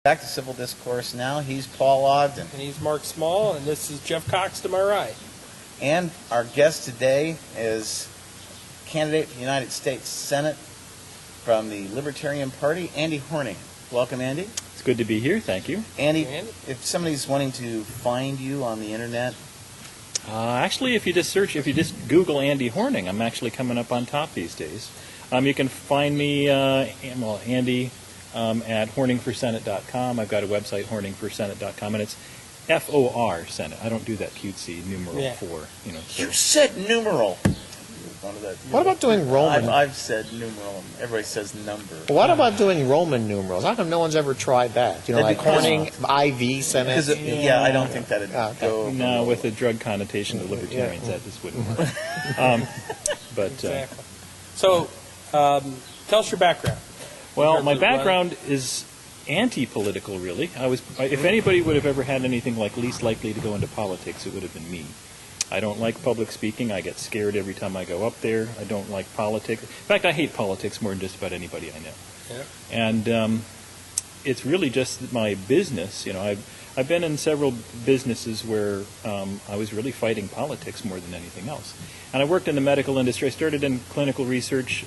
Back to Civil Discourse Now. He's Paul Ogden. And he's Mark Small, and this is Jeff Cox to my right. And our guest today is candidate for the United States Senate from the Libertarian Party, Andy Horning. Welcome, Andy. It's good to be here. Thank you. Andy, if somebody's wanting to find you on the internet, actually, if you just Google Andy Horning, I'm actually coming up on top these days. You can find me, Andy, at horningforsenate.com. I've got a website, horningforsenate.com, and it's FOR Senate. I don't do that cutesy numeral 4. You said numeral. What about doing Roman? I've said numeral. Everybody says number. What about doing Roman numerals? How come no one's ever tried that? That'd Like Horning IV Senate? I don't think that'd go. No, with the drug connotation of libertarians, that just wouldn't work. Exactly. So, tell us your background. Well, my background is anti-political, really. If anybody would have ever had anything like least likely to go into politics, it would have been me. I don't like public speaking. I get scared every time I go up there. I don't like politics. In fact, I hate politics more than just about anybody I know. Yeah. And it's really just my business. I've been in several businesses where I was really fighting politics more than anything else. And I worked in the medical industry. I started in clinical research,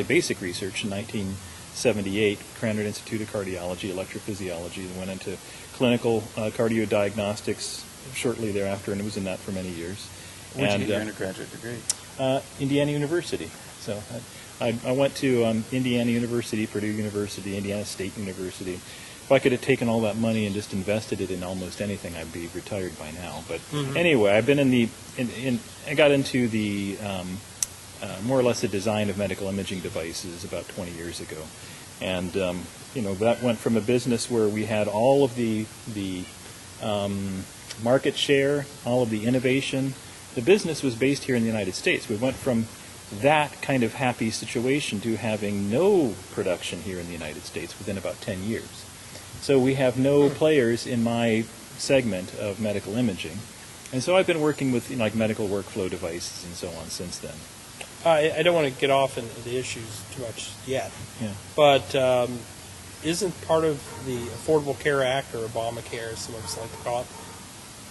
basic research in 1978, Krannert Institute of Cardiology, electrophysiology, and went into clinical cardiodiagnostics shortly thereafter, and was in that for many years. Where'd you get your undergraduate degree? Indiana University. So I went to Indiana University, Purdue University, Indiana State University. If I could have taken all that money and just invested it in almost anything, I'd be retired by now. But anyway, I've been I got into the more or less the design of medical imaging devices about 20 years ago. And, that went from a business where we had all of the market share, all of the innovation. The business was based here in the United States. We went from that kind of happy situation to having no production here in the United States within about 10 years. So we have no players in my segment of medical imaging. And so I've been working with medical workflow devices and so on since then. I don't want to get off into the issues too much yet. Yeah. But isn't part of the Affordable Care Act, or Obamacare, as some of us like to call it,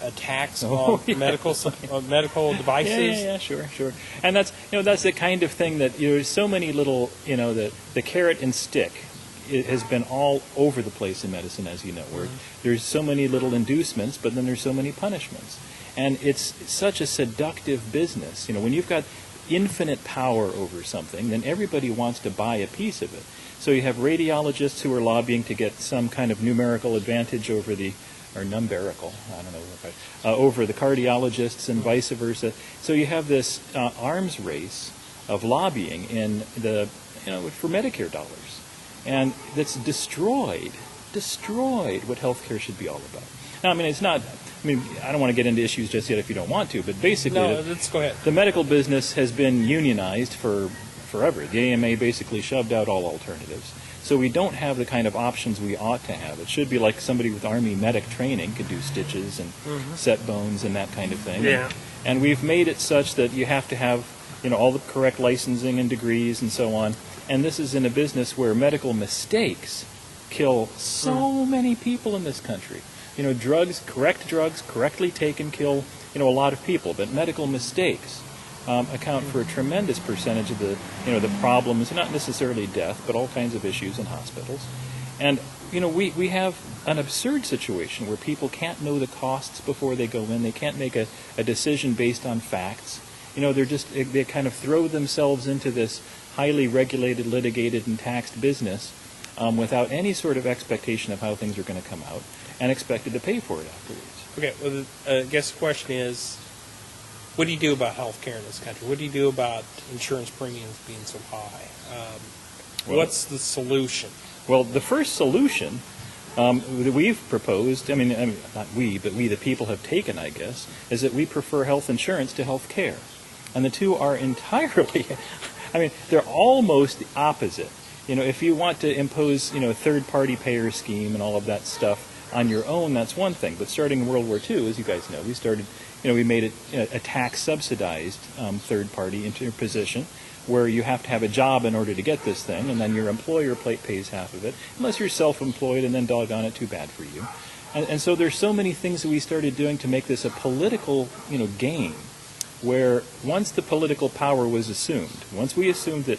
a tax on medical devices? Yeah, sure. And that's the kind of thing that there's so many little the carrot and stick. It has been all over the place in medicine, as you know, where there's so many little inducements, but then there's so many punishments, and it's such a seductive business. When you've got infinite power over something, then everybody wants to buy a piece of it. So you have radiologists who are lobbying to get some kind of numerical advantage over over the cardiologists and vice versa. So you have this arms race of lobbying in for Medicare dollars, and that's destroyed what healthcare should be all about. Now, it's not. I don't want to get into issues just yet if you don't want to, but basically, let's go ahead. The medical business has been unionized for forever. The AMA basically shoved out all alternatives. So we don't have the kind of options we ought to have. It should be like somebody with Army medic training could do stitches and set bones and that kind of thing. Yeah. And we've made it such that you have to have all the correct licensing and degrees and so on. And this is in a business where medical mistakes kill so many people in this country. Correct drugs, correctly taken, kill a lot of people. But medical mistakes account for a tremendous percentage of the problems, not necessarily death, but all kinds of issues in hospitals. And we have an absurd situation where people can't know the costs before they go in. They can't make a decision based on facts. They kind of throw themselves into this highly regulated, litigated, and taxed business without any sort of expectation of how things are going to come out, and expected to pay for it afterwards. Okay, well, I guess the question is, what do you do about health care in this country? What do you do about insurance premiums being so high? What's the solution? Well, the first solution that we've proposed, not we, but we the people have taken, I guess, is that we prefer health insurance to health care. And the two are entirely, they're almost the opposite. If you want to impose, a third-party payer scheme and all of that stuff on your own, that's one thing. But starting in World War II, as you guys know, we started we made it a tax subsidized third party interposition, where you have to have a job in order to get this thing, and then your employer pays half of it, unless you're self-employed, and then doggone it, too bad for you. And so there's so many things that we started doing to make this a political, game, where once the political power was assumed, once we assumed that,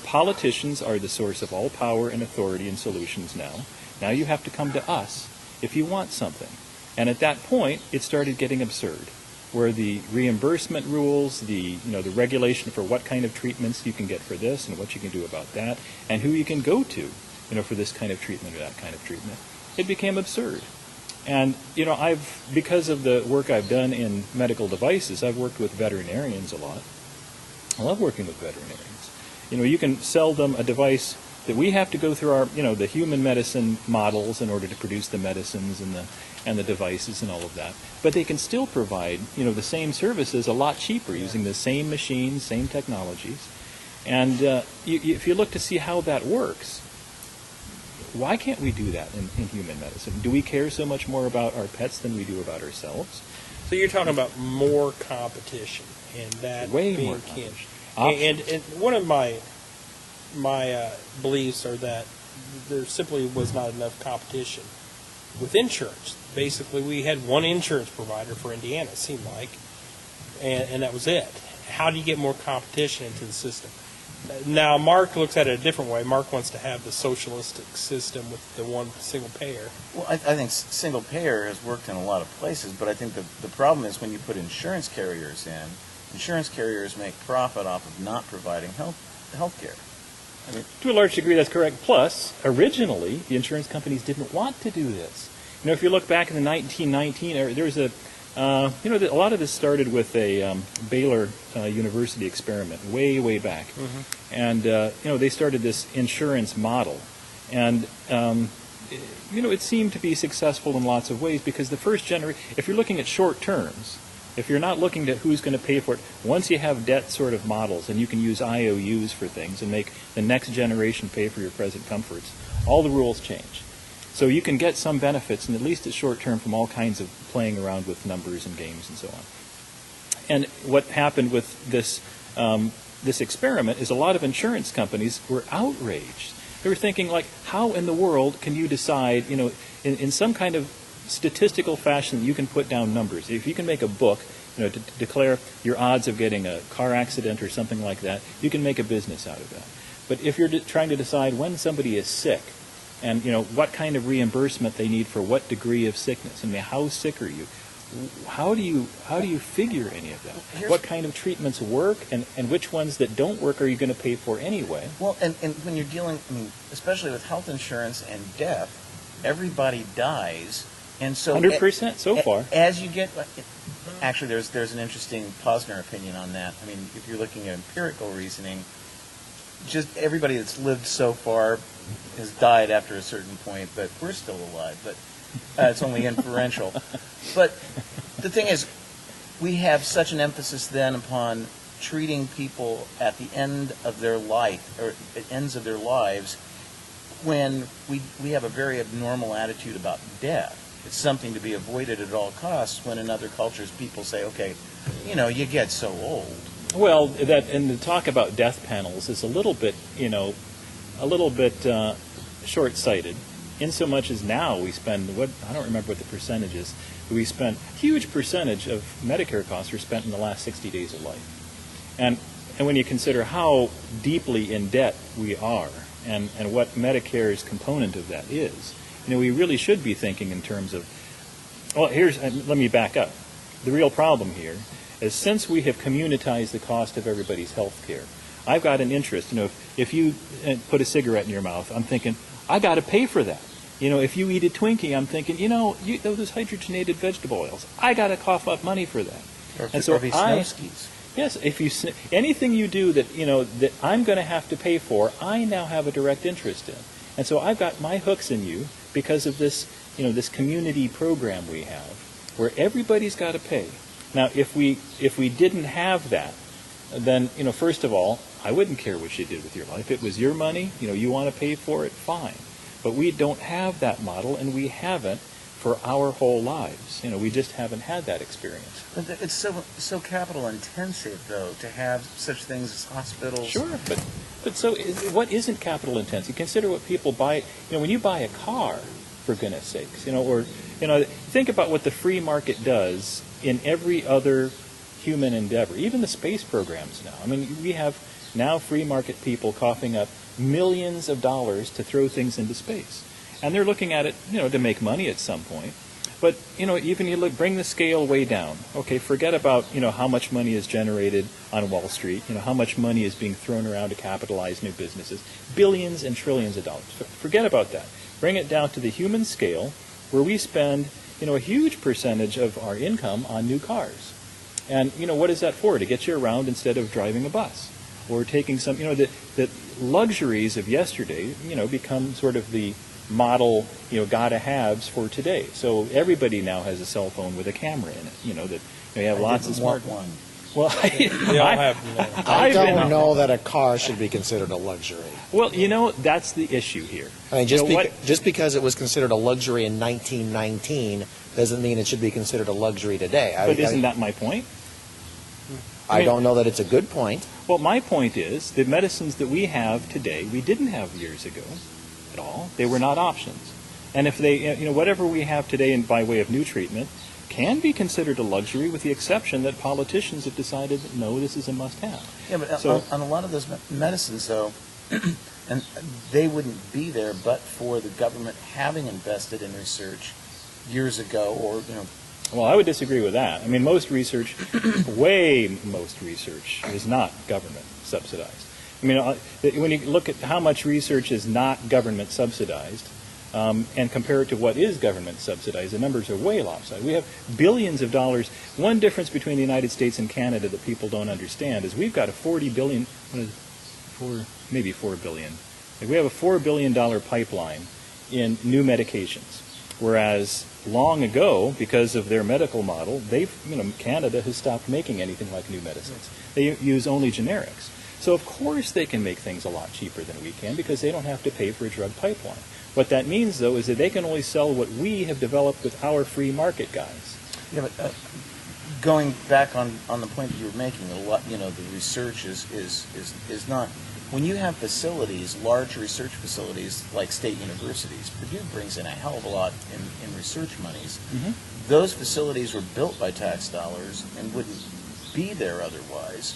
politicians are the source of all power and authority and solutions now you have to come to us if you want something. And at that point, it started getting absurd, where the reimbursement rules, the regulation for what kind of treatments you can get for this and what you can do about that, and who you can go to, for this kind of treatment or that kind of treatment, it became absurd. And, because of the work I've done in medical devices, I've worked with veterinarians a lot. I love working with veterinarians. You can sell them a device that we have to go through our, the human medicine models in order to produce the medicines and the devices and all of that. But they can still provide, the same services a lot cheaper using the same machines, same technologies. And if you look to see how that works, why can't we do that in human medicine? Do we care so much more about our pets than we do about ourselves? So you're talking about more competition, and that Way being more kin. competition. And one of my beliefs are that there simply was not enough competition with insurance. Basically, we had one insurance provider for Indiana, it seemed like, and that was it. How do you get more competition into the system? Now, Mark looks at it a different way. Mark wants to have the socialistic system with the one single payer. Well, I think single payer has worked in a lot of places, but I think the problem is when you put insurance carriers in, insurance carriers make profit off of not providing health care. I mean, To a large degree, that's correct. Plus, originally, the insurance companies didn't want to do this. If you look back in the 1919 era, there was a lot of this started with a Baylor University experiment way back. Mm-hmm. And, they started this insurance model. And, it seemed to be successful in lots of ways because the first generation, if you're looking at short terms, if you're not looking at who's going to pay for it, once you have debt sort of models and you can use IOUs for things and make the next generation pay for your present comforts, all the rules change. So you can get some benefits, and at least at short term, from all kinds of playing around with numbers and games and so on. And what happened with this experiment is a lot of insurance companies were outraged. They were thinking, like, how in the world can you decide, in some kind of statistical fashion that you can put down numbers? If you can make a book, to declare your odds of getting a car accident or something like that, you can make a business out of that. But if you're trying to decide when somebody is sick, and what kind of reimbursement they need for what degree of sickness, how sick are you? How do you figure any of that? What kind of treatments work, and which ones that don't work are you going to pay for anyway? well, and when you're dealing, especially with health insurance and death, everybody dies, and so 100% so far. As you get, actually, there's an interesting Posner opinion on that. If you're looking at empirical reasoning, just everybody that's lived so far has died after a certain point, but we're still alive. But it's only inferential. But the thing is, we have such an emphasis then upon treating people at the end of their life, or at ends of their lives, when we have a very abnormal attitude about death. It's something to be avoided at all costs, when in other cultures people say, okay, you get so old. Well, and the talk about death panels is a little bit short-sighted, in so much as now we spend, I don't remember what the percentage is, but we spend a huge percentage of Medicare costs are spent in the last 60 days of life. And when you consider how deeply in debt we are, and what Medicare's component of that is, we really should be thinking in terms of, let me back up. The real problem here is, since we have communitized the cost of everybody's health care, I've got an interest. If you put a cigarette in your mouth, I'm thinking, I got to pay for that. If you eat a Twinkie, I'm thinking, those hydrogenated vegetable oils, I got to cough up money for that. Or if he snow skis. Yes, anything you do that that I'm going to have to pay for, I now have a direct interest in, and so I've got my hooks in you because of this, this community program we have, where everybody's got to pay. Now, if we didn't have that, then first of all, I wouldn't care what you did with your life. It was your money. You want to pay for it, fine. But we don't have that model, and we haven't for our whole lives. We just haven't had that experience. But it's so capital intensive, though, to have such things as hospitals. Sure, but what isn't capital intensive? Consider what people buy. When you buy a car, for goodness sakes, think about what the free market does in every other human endeavor, even the space programs now. We have now free market people coughing up millions of dollars to throw things into space. And they're looking at it, to make money at some point. But, even bring the scale way down. Okay, forget about, how much money is generated on Wall Street, how much money is being thrown around to capitalize new businesses. Billions and trillions of dollars. Forget about that. Bring it down to the human scale where we spend, a huge percentage of our income on new cars. And, what is that for? To get you around instead of driving a bus. Or taking some, the luxuries of yesterday, become sort of the model, gotta-haves for today. So everybody now has a cell phone with a camera in it, that you have lots of smart one. Well, They all have. I don't know that a car should be considered a luxury. Well, that's the issue here. Just because it was considered a luxury in 1919 doesn't mean it should be considered a luxury today. But isn't that my point? I don't know that it's a good point. Well, my point is the medicines that we have today, we didn't have years ago at all. They were not options. And if they, whatever we have today by way of new treatment can be considered a luxury with the exception that politicians have decided that, no, this is a must-have. Yeah, but So, on a lot of those medicines, though, and they wouldn't be there but for the government having invested in research years ago or, well, I would disagree with that. Most research, most research is not government subsidized. When you look at how much research is not government subsidized and compare it to what is government subsidized, the numbers are way lopsided. We have billions of dollars. One difference between the United States and Canada that people don't understand is we've got a $4 billion. We have a $4 billion pipeline in new medications. Whereas long ago, because of their medical model, Canada has stopped making anything like new medicines. They use only generics. So of course they can make things a lot cheaper than we can because they don't have to pay for a drug pipeline. What that means, though, is that they can only sell what we have developed with our free market guys. Yeah, but going back on the point that you were making, the research is not. When you have facilities, large research facilities like state universities, Purdue brings in a hell of a lot in research monies. Mm-hmm. Those facilities were built by tax dollars and wouldn't be there otherwise.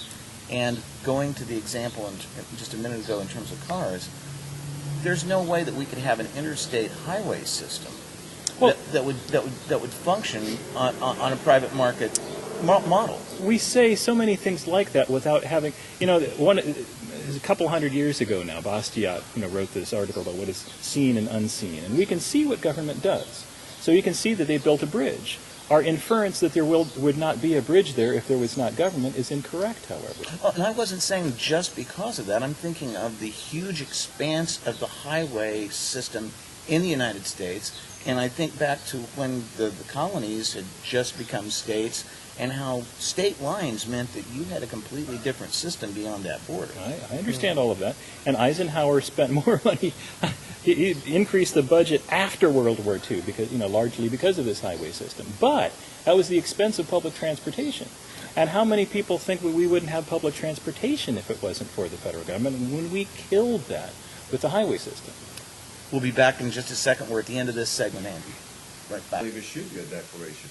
And going to the example just a minute ago in terms of cars, there's no way that we could have an interstate highway system that would function on a private market model. We say so many things like that without having, a couple hundred years ago now, Bastiat, wrote this article about what is seen and unseen, and we can see what government does. So you can see that they built a bridge. Our inference that there would not be a bridge there if there was not government is incorrect, however. Well, and I wasn't saying just because of that. I'm thinking of the huge expanse of the highway system in the United States, and I think back to when the colonies had just become states and how state lines meant that you had a completely different system beyond that border. I understand all of that. And Eisenhower spent more money. He increased the budget after World War II, because largely because of this highway system. But that was the expense of public transportation. And how many people think we wouldn't have public transportation if it wasn't for the federal government? And when we killed that with the highway system. We'll be back in just a second. We're at the end of this segment, Andy. Right back. I believe it should be a declaration.